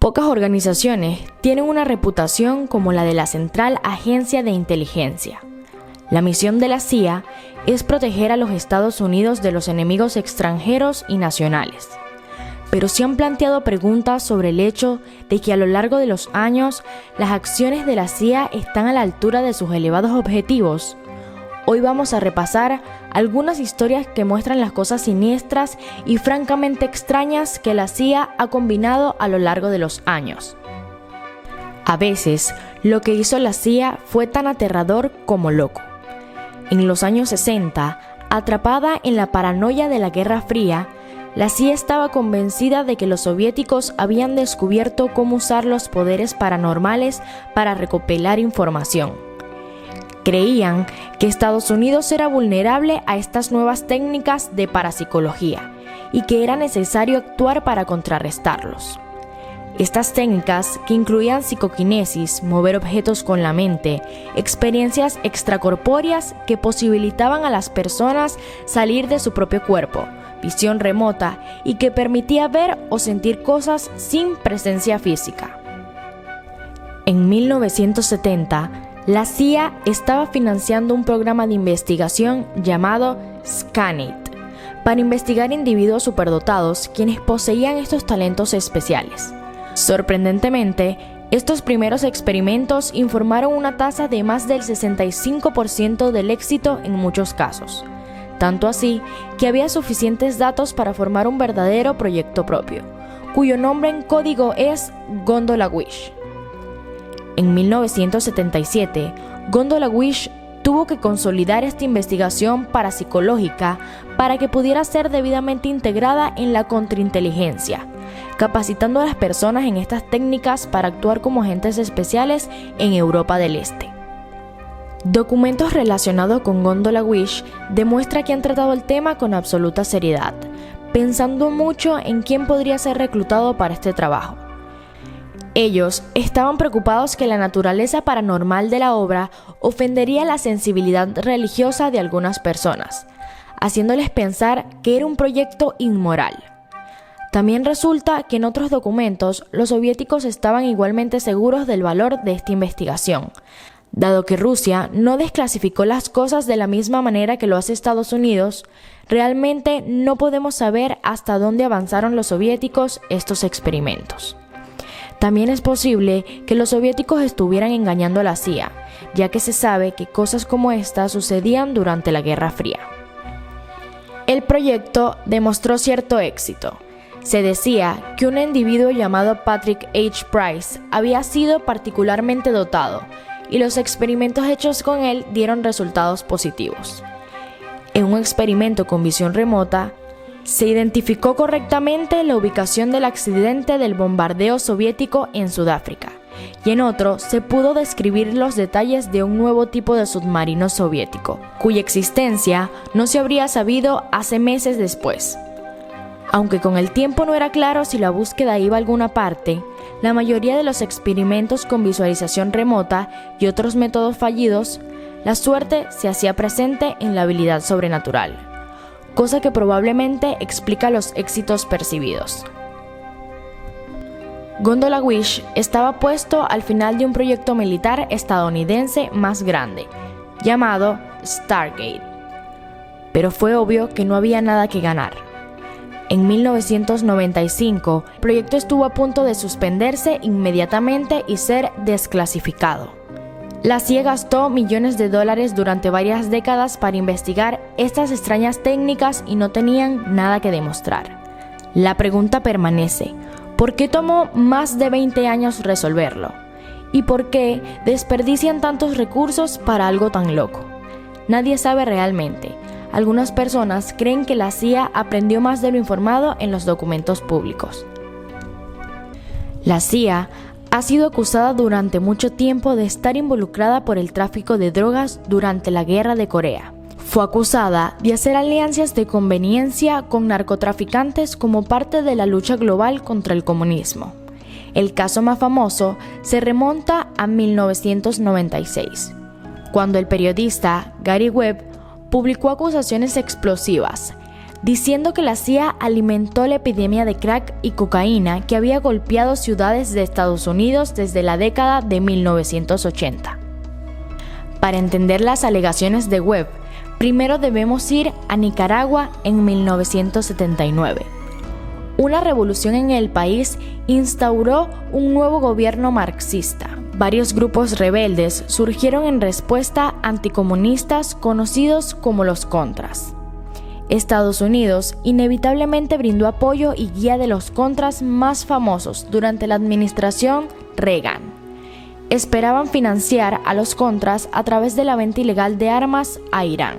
Pocas organizaciones tienen una reputación como la de la Central Agencia de Inteligencia. La misión de la CIA es proteger a los Estados Unidos de los enemigos extranjeros y nacionales. Pero se han planteado preguntas sobre el hecho de que a lo largo de los años las acciones de la CIA están a la altura de sus elevados objetivos. Hoy vamos a repasar algunas historias que muestran las cosas siniestras y francamente extrañas que la CIA ha combinado a lo largo de los años. A veces, lo que hizo la CIA fue tan aterrador como loco. En los años 60, atrapada en la paranoia de la Guerra Fría, la CIA estaba convencida de que los soviéticos habían descubierto cómo usar los poderes paranormales para recopilar información. Creían que Estados Unidos era vulnerable a estas nuevas técnicas de parapsicología y que era necesario actuar para contrarrestarlos. Estas técnicas, que incluían psicoquinesis, mover objetos con la mente, experiencias extracorpóreas que posibilitaban a las personas salir de su propio cuerpo, visión remota y que permitía ver o sentir cosas sin presencia física. En 1970, la CIA estaba financiando un programa de investigación llamado SCANIT para investigar individuos superdotados quienes poseían estos talentos especiales. Sorprendentemente, estos primeros experimentos informaron una tasa de más del 65% del éxito en muchos casos, tanto así que había suficientes datos para formar un verdadero proyecto propio, cuyo nombre en código es Gondola Wish. En 1977, Gondola Wish tuvo que consolidar esta investigación parapsicológica para que pudiera ser debidamente integrada en la contrainteligencia, capacitando a las personas en estas técnicas para actuar como agentes especiales en Europa del Este. Documentos relacionados con Gondola Wish demuestran que han tratado el tema con absoluta seriedad, pensando mucho en quién podría ser reclutado para este trabajo. Ellos estaban preocupados que la naturaleza paranormal de la obra ofendería la sensibilidad religiosa de algunas personas, haciéndoles pensar que era un proyecto inmoral. También resulta que en otros documentos los soviéticos estaban igualmente seguros del valor de esta investigación, dado que Rusia no desclasificó las cosas de la misma manera que lo hace Estados Unidos. Realmente no podemos saber hasta dónde avanzaron los soviéticos estos experimentos. También es posible que los soviéticos estuvieran engañando a la CIA, ya que se sabe que cosas como esta sucedían durante la Guerra Fría. El proyecto demostró cierto éxito. Se decía que un individuo llamado Patrick H. Price había sido particularmente dotado, y los experimentos hechos con él dieron resultados positivos. En un experimento con visión remota, se identificó correctamente la ubicación del accidente del bombardeo soviético en Sudáfrica, y en otro se pudo describir los detalles de un nuevo tipo de submarino soviético, cuya existencia no se habría sabido hace meses después. Aunque con el tiempo no era claro si la búsqueda iba a alguna parte, la mayoría de los experimentos con visualización remota y otros métodos fallidos, la suerte se hacía presente en la habilidad sobrenatural, cosa que probablemente explica los éxitos percibidos. Gondola Wish estaba puesto al final de un proyecto militar estadounidense más grande, llamado Stargate, pero fue obvio que no había nada que ganar. En 1995, el proyecto estuvo a punto de suspenderse inmediatamente y ser desclasificado. La CIA gastó millones de dólares durante varias décadas para investigar estas extrañas técnicas y no tenían nada que demostrar. La pregunta permanece: ¿por qué tomó más de 20 años resolverlo? ¿Y por qué desperdician tantos recursos para algo tan loco? Nadie sabe realmente. Algunas personas creen que la CIA aprendió más de lo informado en los documentos públicos. La CIA ha sido acusada durante mucho tiempo de estar involucrada por el tráfico de drogas durante la Guerra de Corea. Fue acusada de hacer alianzas de conveniencia con narcotraficantes como parte de la lucha global contra el comunismo. El caso más famoso se remonta a 1996, cuando el periodista Gary Webb publicó acusaciones explosivas diciendo que la CIA alimentó la epidemia de crack y cocaína que había golpeado ciudades de Estados Unidos desde la década de 1980. Para entender las alegaciones de Webb, primero debemos ir a Nicaragua en 1979. Una revolución en el país instauró un nuevo gobierno marxista. Varios grupos rebeldes surgieron en respuesta anticomunistas conocidos como los Contras. Estados Unidos inevitablemente brindó apoyo y guía de los Contras más famosos durante la administración Reagan. Esperaban financiar a los Contras a través de la venta ilegal de armas a Irán.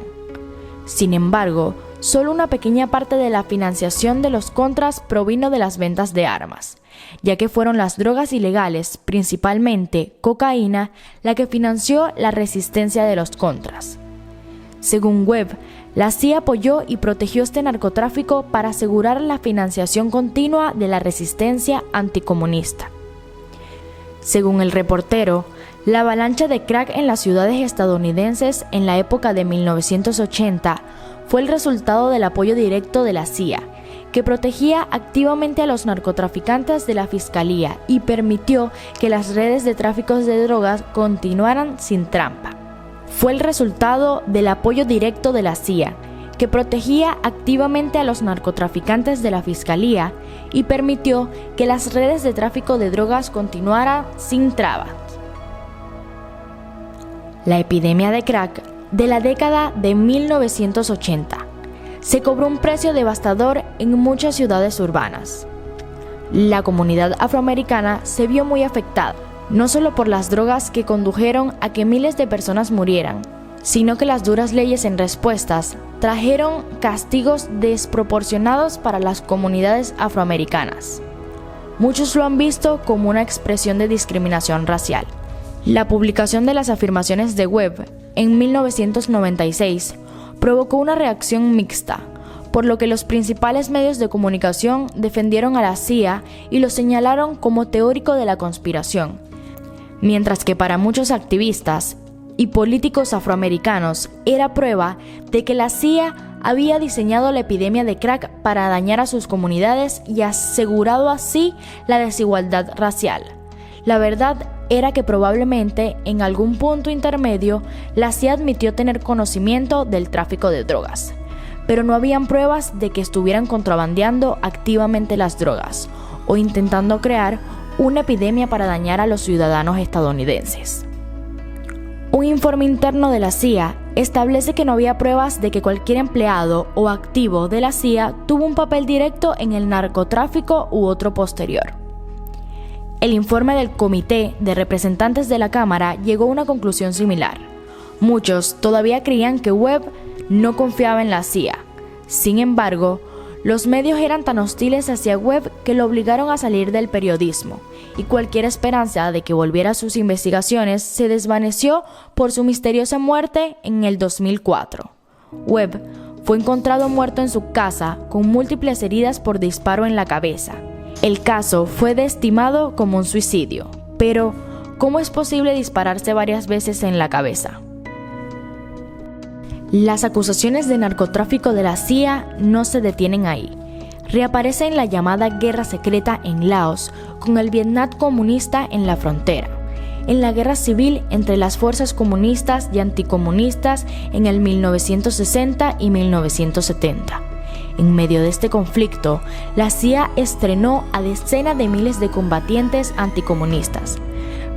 Sin embargo, solo una pequeña parte de la financiación de los Contras provino de las ventas de armas, ya que fueron las drogas ilegales, principalmente cocaína, la que financió la resistencia de los Contras. Según Webb, la CIA apoyó y protegió este narcotráfico para asegurar la financiación continua de la resistencia anticomunista. Según el reportero, la avalancha de crack en las ciudades estadounidenses en la época de 1980 fue el resultado del apoyo directo de la CIA, que protegía activamente a los narcotraficantes de la Fiscalía y permitió que las redes de tráfico de drogas continuaran sin trampa. Fue el resultado del apoyo directo de la CIA, que protegía activamente a los narcotraficantes de la Fiscalía y permitió que las redes de tráfico de drogas continuaran sin trabas. La epidemia de crack de la década de 1980 se cobró un precio devastador en muchas ciudades urbanas. La comunidad afroamericana se vio muy afectada, no solo por las drogas que condujeron a que miles de personas murieran, sino que las duras leyes en respuestas trajeron castigos desproporcionados para las comunidades afroamericanas. Muchos lo han visto como una expresión de discriminación racial. La publicación de las afirmaciones de Webb en 1996 provocó una reacción mixta, por lo que los principales medios de comunicación defendieron a la CIA y lo señalaron como teórico de la conspiración, mientras que para muchos activistas y políticos afroamericanos era prueba de que la CIA había diseñado la epidemia de crack para dañar a sus comunidades y asegurado así la desigualdad racial. La verdad era que probablemente en algún punto intermedio la CIA admitió tener conocimiento del tráfico de drogas, pero no habían pruebas de que estuvieran contrabandeando activamente las drogas o intentando crear una epidemia para dañar a los ciudadanos estadounidenses. Un informe interno de la CIA establece que no había pruebas de que cualquier empleado o activo de la CIA tuvo un papel directo en el narcotráfico u otro posterior. El informe del Comité de Representantes de la Cámara llegó a una conclusión similar. Muchos todavía creían que Webb no confiaba en la CIA. Sin embargo, los medios eran tan hostiles hacia Webb que lo obligaron a salir del periodismo, y cualquier esperanza de que volviera a sus investigaciones se desvaneció por su misteriosa muerte en el 2004. Webb fue encontrado muerto en su casa con múltiples heridas por disparo en la cabeza. El caso fue estimado como un suicidio, pero ¿cómo es posible dispararse varias veces en la cabeza? Las acusaciones de narcotráfico de la CIA no se detienen ahí. Reaparece en la llamada Guerra Secreta en Laos, con el Vietnam comunista en la frontera, en la guerra civil entre las fuerzas comunistas y anticomunistas en el 1960 y 1970. En medio de este conflicto, la CIA estrenó a decenas de miles de combatientes anticomunistas,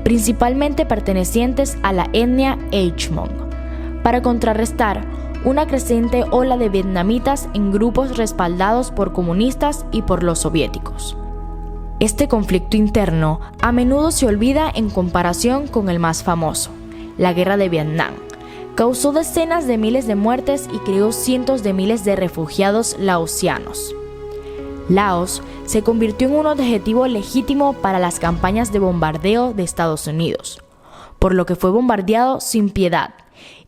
principalmente pertenecientes a la etnia Hmong, para contrarrestar una creciente ola de vietnamitas en grupos respaldados por comunistas y por los soviéticos. Este conflicto interno a menudo se olvida en comparación con el más famoso, la Guerra de Vietnam. Causó decenas de miles de muertes y creó cientos de miles de refugiados laosianos. Laos se convirtió en un objetivo legítimo para las campañas de bombardeo de Estados Unidos, por lo que fue bombardeado sin piedad,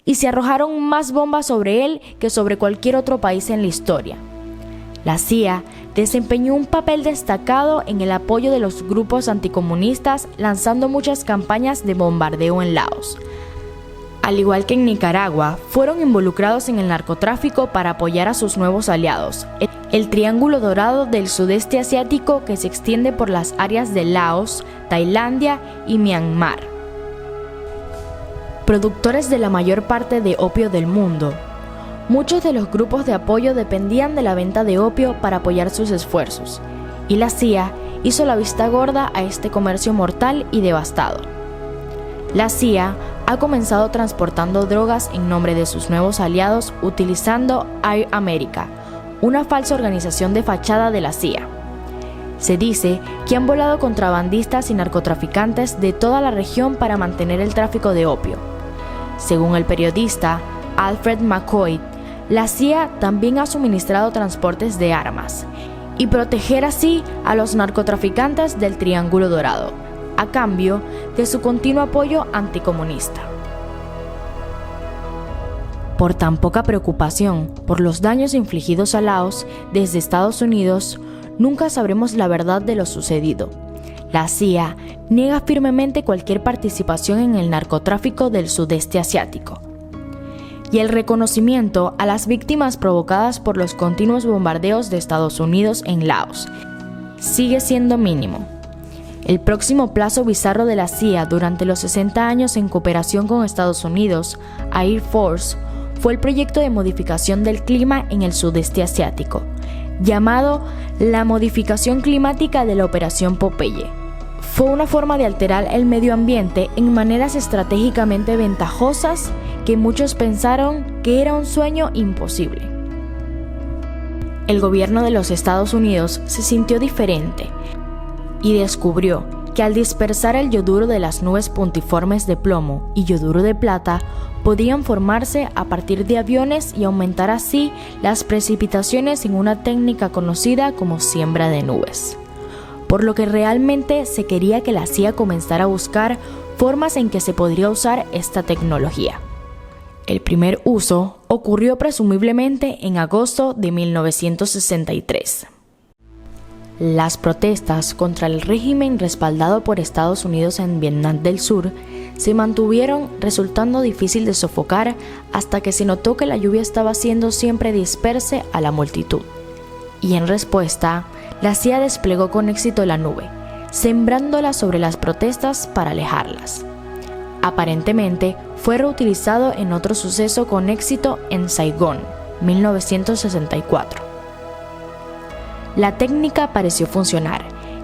y se arrojaron más bombas sobre él que sobre cualquier otro país en la historia. La CIA desempeñó un papel destacado en el apoyo de los grupos anticomunistas, lanzando muchas campañas de bombardeo en Laos. Al igual que en Nicaragua, fueron involucrados en el narcotráfico para apoyar a sus nuevos aliados, el Triángulo Dorado del Sudeste Asiático, que se extiende por las áreas de Laos, Tailandia y Myanmar. Productores de la mayor parte de opio del mundo, muchos de los grupos de apoyo dependían de la venta de opio para apoyar sus esfuerzos, y la CIA hizo la vista gorda a este comercio mortal y devastador. La CIA ha comenzado transportando drogas en nombre de sus nuevos aliados utilizando Air America, una falsa organización de fachada de la CIA. Se dice que han volado contrabandistas y narcotraficantes de toda la región para mantener el tráfico de opio. Según el periodista Alfred McCoy, la CIA también ha suministrado transportes de armas y proteger así a los narcotraficantes del Triángulo Dorado, a cambio de su continuo apoyo anticomunista. Por tan poca preocupación por los daños infligidos a Laos desde Estados Unidos, nunca sabremos la verdad de lo sucedido. La CIA niega firmemente cualquier participación en el narcotráfico del sudeste asiático. Y el reconocimiento a las víctimas provocadas por los continuos bombardeos de Estados Unidos en Laos sigue siendo mínimo. El próximo plazo bizarro de la CIA durante los 60 años en cooperación con Estados Unidos, Air Force, fue el proyecto de modificación del clima en el sudeste asiático, llamado la modificación climática de la Operación Popeye. Fue una forma de alterar el medio ambiente en maneras estratégicamente ventajosas que muchos pensaron que era un sueño imposible. El gobierno de los Estados Unidos se sintió diferente y descubrió que al dispersar el yoduro de las nubes puntiformes de plomo y yoduro de plata, podían formarse a partir de aviones y aumentar así las precipitaciones en una técnica conocida como siembra de nubes. Por lo que realmente se quería que la CIA comenzara a buscar formas en que se podría usar esta tecnología. El primer uso ocurrió presumiblemente en agosto de 1963. Las protestas contra el régimen respaldado por Estados Unidos en Vietnam del Sur se mantuvieron, resultando difícil de sofocar hasta que se notó que la lluvia estaba haciendo siempre disperse a la multitud. Y en respuesta, la CIA desplegó con éxito la nube, sembrándola sobre las protestas para alejarlas. Aparentemente, fue reutilizado en otro suceso con éxito en Saigón, 1964. La técnica pareció funcionar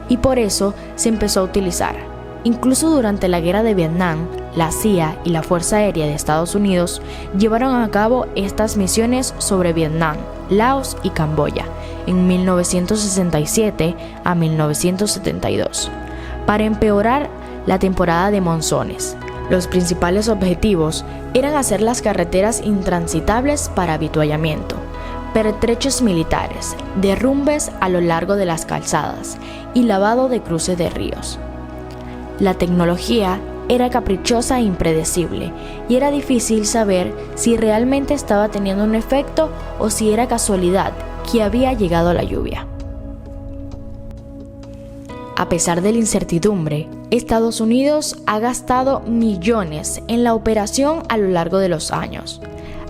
y por eso se empezó a utilizar. Incluso durante la guerra de Vietnam, la CIA y la Fuerza Aérea de Estados Unidos llevaron a cabo estas misiones sobre Vietnam, Laos y Camboya en 1967 a 1972 para empeorar la temporada de monzones. Los principales objetivos eran hacer las carreteras intransitables para avituallamiento, pertrechos militares, derrumbes a lo largo de las calzadas y lavado de cruces de ríos. La tecnología era caprichosa e impredecible y era difícil saber si realmente estaba teniendo un efecto o si era casualidad que había llegado la lluvia. A pesar de la incertidumbre, Estados Unidos ha gastado millones en la operación a lo largo de los años,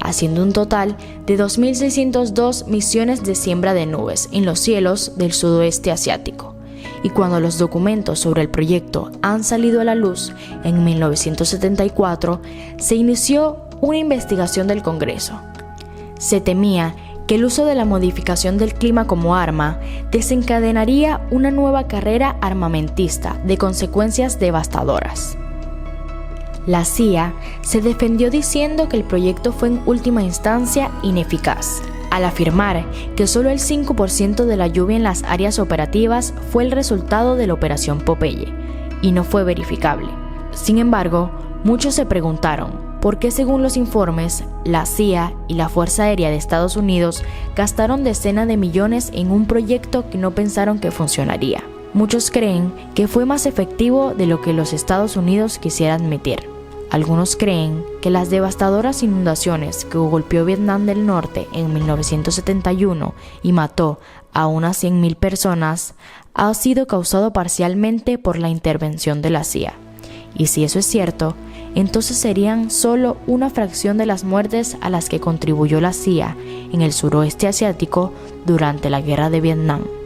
haciendo un total de 2.602 misiones de siembra de nubes en los cielos del sudoeste asiático. Y cuando los documentos sobre el proyecto han salido a la luz en 1974, se inició una investigación del Congreso. Se temía que el uso de la modificación del clima como arma desencadenaría una nueva carrera armamentista de consecuencias devastadoras. La CIA se defendió diciendo que el proyecto fue en última instancia ineficaz, al afirmar que solo el 5% de la lluvia en las áreas operativas fue el resultado de la Operación Popeye y no fue verificable. Sin embargo, muchos se preguntaron por qué, según los informes, la CIA y la Fuerza Aérea de Estados Unidos gastaron decenas de millones en un proyecto que no pensaron que funcionaría. Muchos creen que fue más efectivo de lo que los Estados Unidos quisiera admitir. Algunos creen que las devastadoras inundaciones que golpeó Vietnam del Norte en 1971 y mató a unas 100.000 personas ha sido causado parcialmente por la intervención de la CIA. Y si eso es cierto, entonces serían solo una fracción de las muertes a las que contribuyó la CIA en el suroeste asiático durante la Guerra de Vietnam.